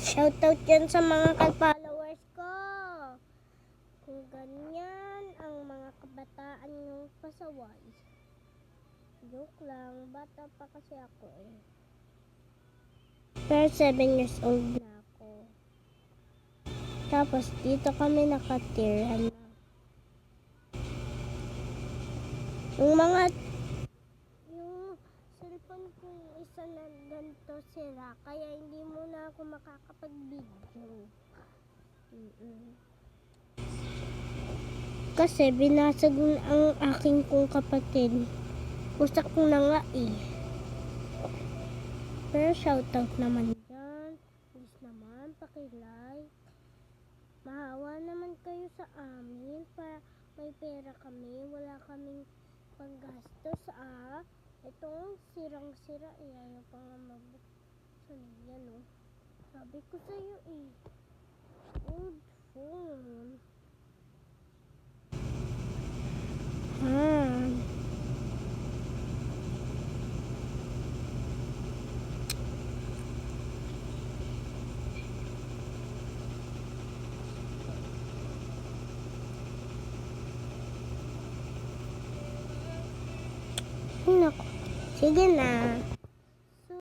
Shoutout yan sa mga followers ko. Kung ganyan ang mga kabataan yung pasaway. Joke lang, bata pa kasi ako eh. Pero 7 years old na ako. Tapos dito kami nakatira na. Yung cellphone ko yung isa na ganito sira, kaya hindi muna ako makakapag-video. Kasi binasag ang aking kong kapatid. Usak ko na nga eh. Pero shoutout naman dyan. Please naman, pakilike. Maawa naman kayo sa amin para may pera kami. Wala kaming panggastos ah. Itong sirang-sira eh. Ayaw pa nga mabuksan. Yan oh. Sabi ko sa'yo eh. Old phone. Nako. Sige na.